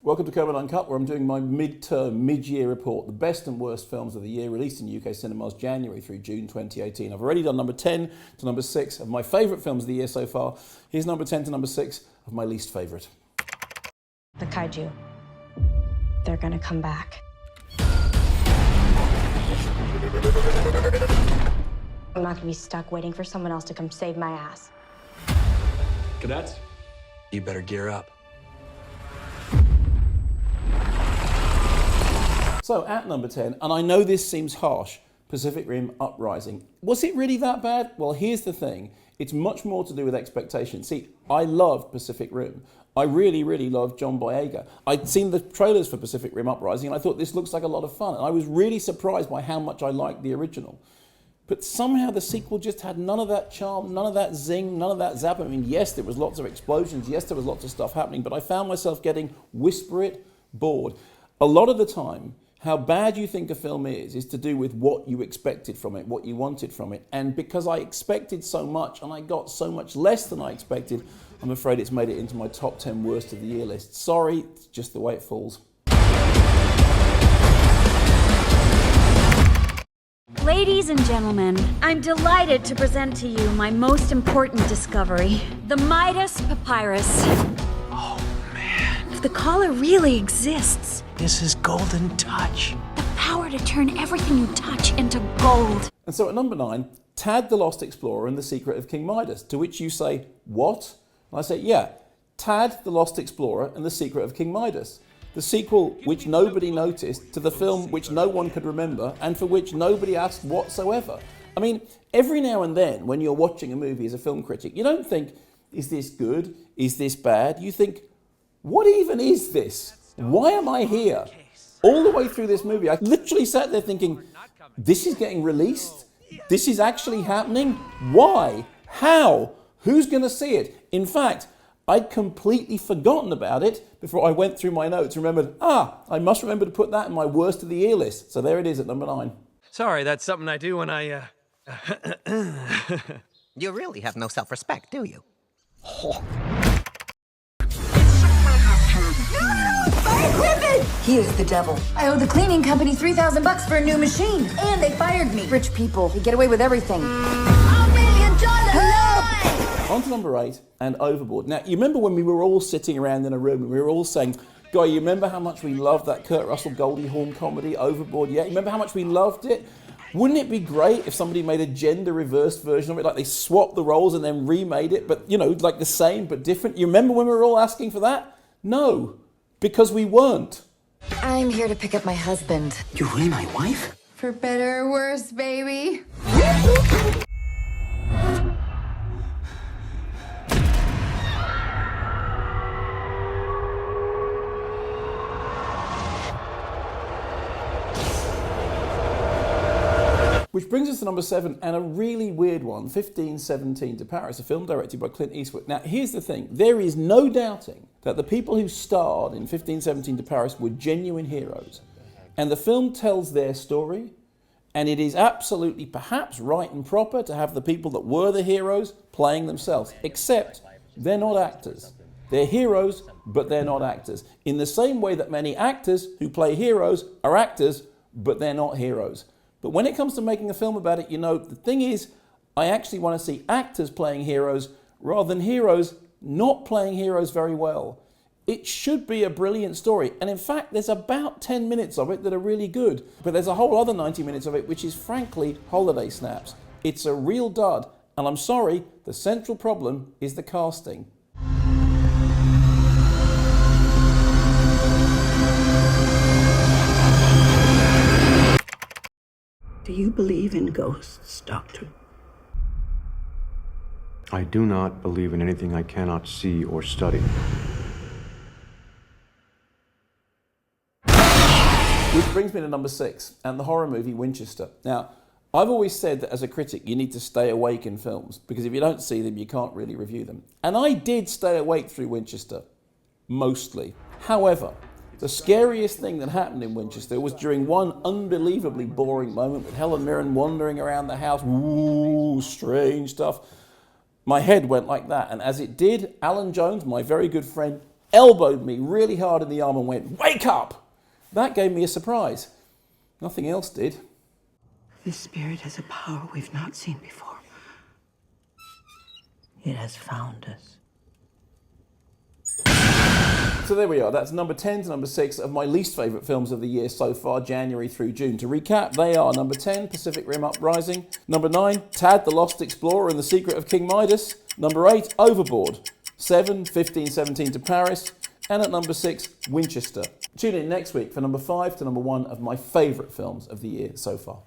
Welcome to Kermode Uncut, where I'm doing my mid-year report, the best and worst films of the year released in UK cinemas January through June 2018. I've already done number 10 to number 6 of my favourite films of the year so far. Here's number 10 to number 6 of my least favourite. The kaiju. They're gonna come back. I'm not gonna be stuck waiting for someone else to come save my ass. Cadets, you better gear up. So at number 10, and I know this seems harsh, Pacific Rim Uprising. Was it really that bad? Well, here's the thing. It's much more to do with expectation. See, I loved Pacific Rim. I really, really loved John Boyega. I'd seen the trailers for Pacific Rim Uprising and I thought this looks like a lot of fun. And I was really surprised by how much I liked the original. But somehow the sequel just had none of that charm, none of that zing, none of that zap. I mean, yes, there was lots of explosions. Yes, there was lots of stuff happening. But I found myself getting, whisper it, bored. A lot of the time, how bad you think a film is to do with what you expected from it, what you wanted from it. And because I expected so much and I got so much less than I expected, I'm afraid it's made it into my top 10 worst of the year list. Sorry, it's just the way it falls. Ladies and gentlemen, I'm delighted to present to you my most important discovery, the Midas Papyrus. Oh, man. If the collar really exists, This is golden touch. the power to turn everything you touch into gold. And so at number 9, Tad the Lost Explorer and the Secret of King Midas, to which you say, what? And I say, yeah, Tad the Lost Explorer and the Secret of King Midas. The sequel which nobody noticed to the film which no one could remember and for which nobody asked whatsoever. I mean, every now and then when you're watching a movie as a film critic, you don't think, is this good? Is this bad? You think, what even is this? Why am I here? All the way through this movie, I literally sat there thinking, this is getting released? This is actually happening? Why? How? Who's going to see it? In fact, I'd completely forgotten about it before I went through my notes and remembered, I must remember to put that in my worst of the year list. So there it is at number 9. Sorry, that's something I do when I, You really have no self-respect, do you? He is the devil. I owe the cleaning company $3,000 for a new machine, and they fired me. Rich people, they get away with everything. $1 million! Hello! On to number 8, and Overboard. Now, you remember when we were all sitting around in a room and we were all saying, Guy, you remember how much we loved that Kurt Russell Goldie Hawn comedy, Overboard? Yeah, you remember how much we loved it? Wouldn't it be great if somebody made a gender-reversed version of it, like they swapped the roles and then remade it, but, you know, like the same but different? You remember when we were all asking for that? No, because we weren't. I'm here to pick up my husband. You're really my wife? For better or worse, baby. Which brings us to number 7, and a really weird one, 1517 to Paris, a film directed by Clint Eastwood. Now, here's the thing. There is no doubting that the people who starred in 1517 to Paris were genuine heroes. And the film tells their story, and it is absolutely perhaps right and proper to have the people that were the heroes playing themselves, except they're not actors. They're heroes, but they're not actors. In the same way that many actors who play heroes are actors, but they're not heroes. But when it comes to making a film about it, you know, the thing is, I actually want to see actors playing heroes rather than heroes not playing heroes very well. It should be a brilliant story. And in fact, there's about 10 minutes of it that are really good. But there's a whole other 90 minutes of it which is frankly holiday snaps. It's a real dud. And I'm sorry, the central problem is the casting. Do you believe in ghosts, Doctor? I do not believe in anything I cannot see or study. Which brings me to number 6, and the horror movie Winchester. Now, I've always said that as a critic, you need to stay awake in films, because if you don't see them, you can't really review them. And I did stay awake through Winchester, mostly. However, the scariest thing that happened in Winchester was during one unbelievably boring moment with Helen Mirren wandering around the house. Ooh, strange stuff. My head went like that, and as it did, Alan Jones, my very good friend, elbowed me really hard in the arm and went, "Wake up!" That gave me a surprise. Nothing else did. This spirit has a power we've not seen before. It has found us. So there we are. That's number 10 to number 6 of my least favourite films of the year so far, January through June. To recap, they are number 10, Pacific Rim Uprising. Number 9, Tad the Lost Explorer and the Secret of King Midas. Number 8, Overboard. 7, 1517 to Paris. And at number 6, Winchester. Tune in next week for number 5 to number 1 of my favourite films of the year so far.